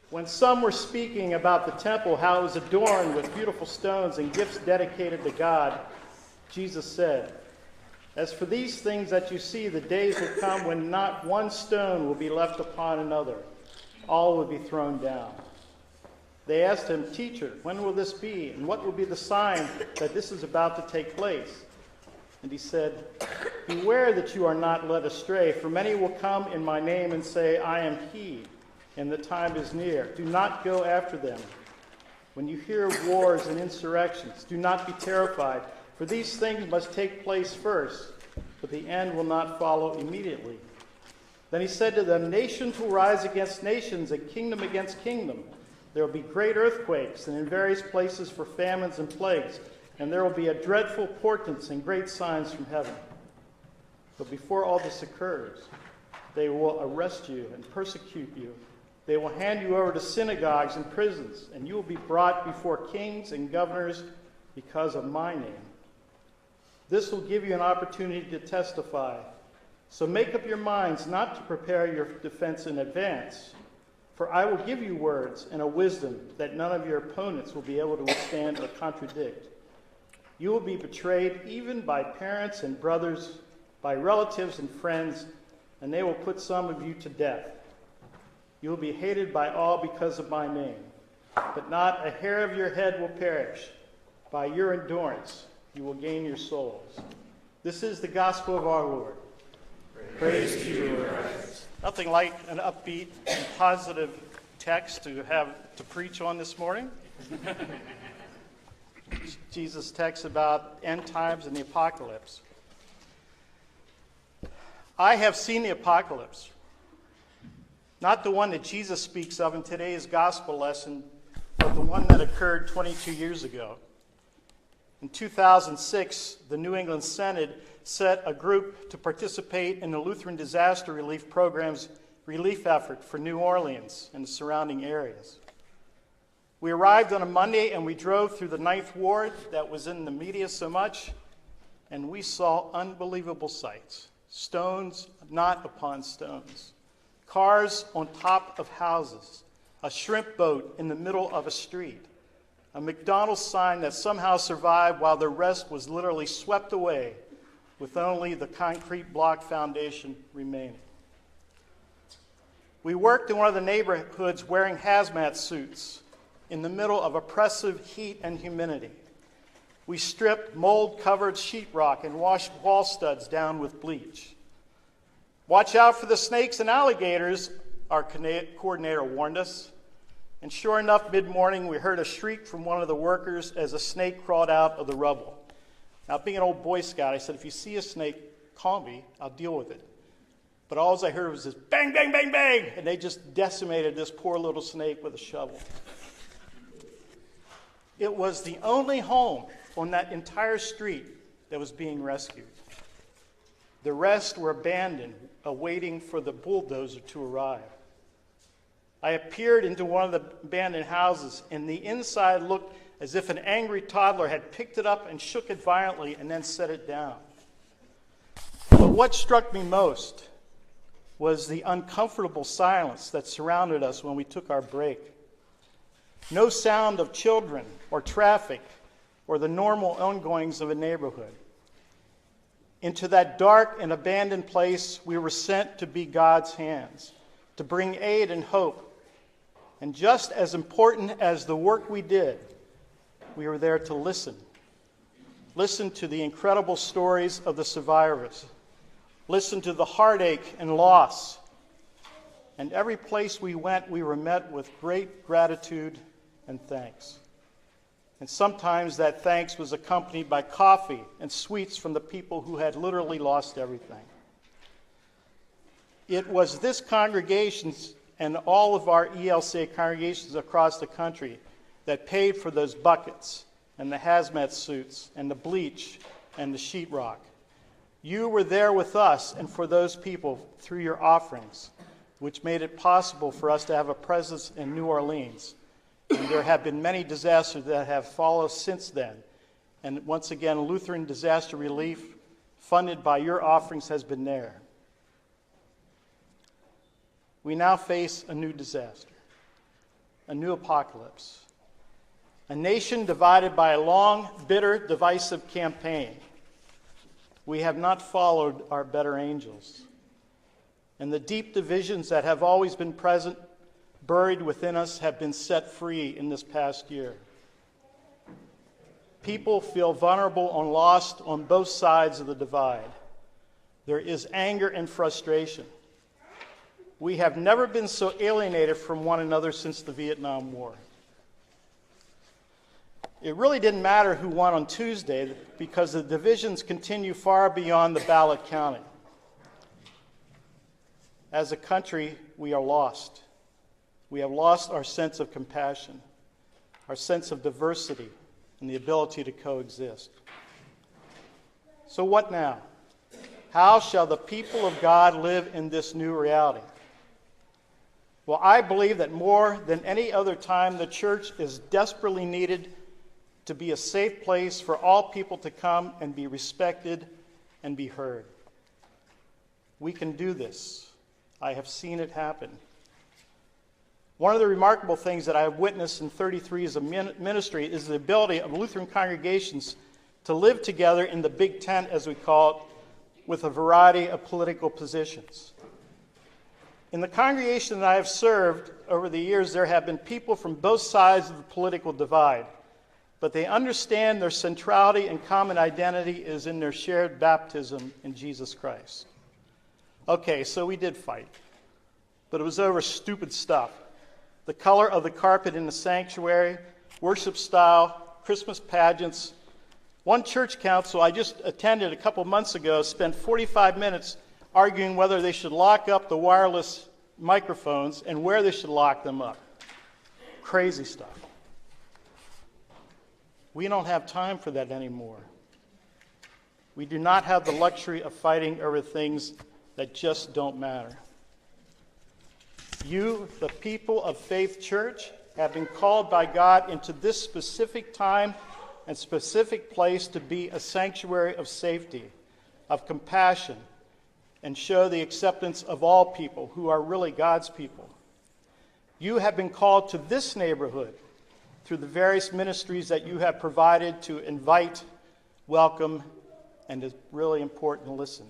When some were speaking about the temple, how it was adorned with beautiful stones and gifts dedicated to God, Jesus said, "As for these things that you see, the days will come when not one stone will be left upon another. All will be thrown down." They asked him, "Teacher, when will this be? And what will be the sign that this is about to take place?" And he said, "Beware that you are not led astray, for many will come in my name and say, 'I am he,' and the time is near. Do not go after them. When you hear of wars and insurrections, do not be terrified, for these things must take place first, but the end will not follow immediately." Then he said to them, "Nations will rise against nations, and kingdom against kingdom. There will be great earthquakes, and in various places for famines and plagues, and there will be a dreadful portents and great signs from heaven. But before all this occurs, they will arrest you and persecute you. They will hand you over to synagogues and prisons, and you will be brought before kings and governors because of my name. This will give you an opportunity to testify. So make up your minds not to prepare your defense in advance, for I will give you words and a wisdom that none of your opponents will be able to withstand or contradict. You will be betrayed even by parents and brothers, by relatives and friends, and they will put some of you to death. You will be hated by all because of my name, but not a hair of your head will perish. By your endurance, you will gain your souls." This is the gospel of our Lord. Praise to you, Lord Christ. Nothing like an upbeat and positive text to have to preach on this morning. Jesus' text about end times and the apocalypse. I have seen the apocalypse, not the one that Jesus speaks of in today's gospel lesson, but the one that occurred 22 years ago. In 2006, the New England Synod set a group to participate in the Lutheran Disaster Relief Program's relief effort for New Orleans and the surrounding areas. We arrived on a Monday and we drove through the Ninth Ward that was in the media so much, and we saw unbelievable sights. Stones not upon stones. Cars on top of houses. A shrimp boat in the middle of a street. A McDonald's sign that somehow survived while the rest was literally swept away with only the concrete block foundation remaining. We worked in one of the neighborhoods wearing hazmat suits in the middle of oppressive heat and humidity. We stripped mold-covered sheetrock and washed wall studs down with bleach. "Watch out for the snakes and alligators," our coordinator warned us. And sure enough, mid-morning, we heard a shriek from one of the workers as a snake crawled out of the rubble. Now, being an old Boy Scout, I said, if you see a snake, call me, I'll deal with it. But all I heard was this bang, bang, bang, bang, and they just decimated this poor little snake with a shovel. It was the only home on that entire street that was being rescued. The rest were abandoned, awaiting for the bulldozer to arrive. I peered into one of the abandoned houses, and the inside looked as if an angry toddler had picked it up and shook it violently and then set it down. But what struck me most was the uncomfortable silence that surrounded us when we took our break. No sound of children or traffic or the normal ongoings of a neighborhood. Into that dark and abandoned place, we were sent to be God's hands, to bring aid and hope. And just as important as the work we did, we were there to listen. Listen to the incredible stories of the survivors. Listen to the heartache and loss. And every place we went, we were met with great gratitude and thanks. And sometimes that thanks was accompanied by coffee and sweets from the people who had literally lost everything. It was this congregation and all of our ELCA congregations across the country that paid for those buckets and the hazmat suits and the bleach and the sheetrock. You were there with us and for those people through your offerings, which made it possible for us to have a presence in New Orleans. And there have been many disasters that have followed since then. And once again, Lutheran Disaster Relief, funded by your offerings, has been there. We now face a new disaster. a new apocalypse. A nation divided by a long, bitter, divisive campaign. We have not followed our better angels. And the deep divisions that have always been present, buried within us, have been set free in this past year. People feel vulnerable and lost on both sides of the divide. There is anger and frustration. We have never been so alienated from one another since the Vietnam War. It really didn't matter who won on Tuesday because the divisions continue far beyond the ballot counting. As a country, we are lost. We have lost our sense of compassion, our sense of diversity, and the ability to coexist. So what now? How shall the people of God live in this new reality? Well, I believe that more than any other time, the church is desperately needed to be a safe place for all people to come and be respected and be heard. We can do this. I have seen it happen. One of the remarkable things that I have witnessed in 33 years of ministry is the ability of Lutheran congregations to live together in the big tent, as we call it, with a variety of political positions. In the congregation that I have served over the years, there have been people from both sides of the political divide, but they understand their centrality and common identity is in their shared baptism in Jesus Christ. Okay, so we did fight, but it was over stupid stuff. The color of the carpet in the sanctuary, worship style, Christmas pageants. One church council I just attended a couple months ago spent 45 minutes arguing whether they should lock up the wireless microphones and where they should lock them up. Crazy stuff. We don't have time for that anymore. We do not have the luxury of fighting over things that just don't matter. You, the people of Faith Church, have been called by God into this specific time and specific place to be a sanctuary of safety, of compassion, and show the acceptance of all people who are really God's people. You have been called to this neighborhood through the various ministries that you have provided to invite, welcome, and is really important to listen.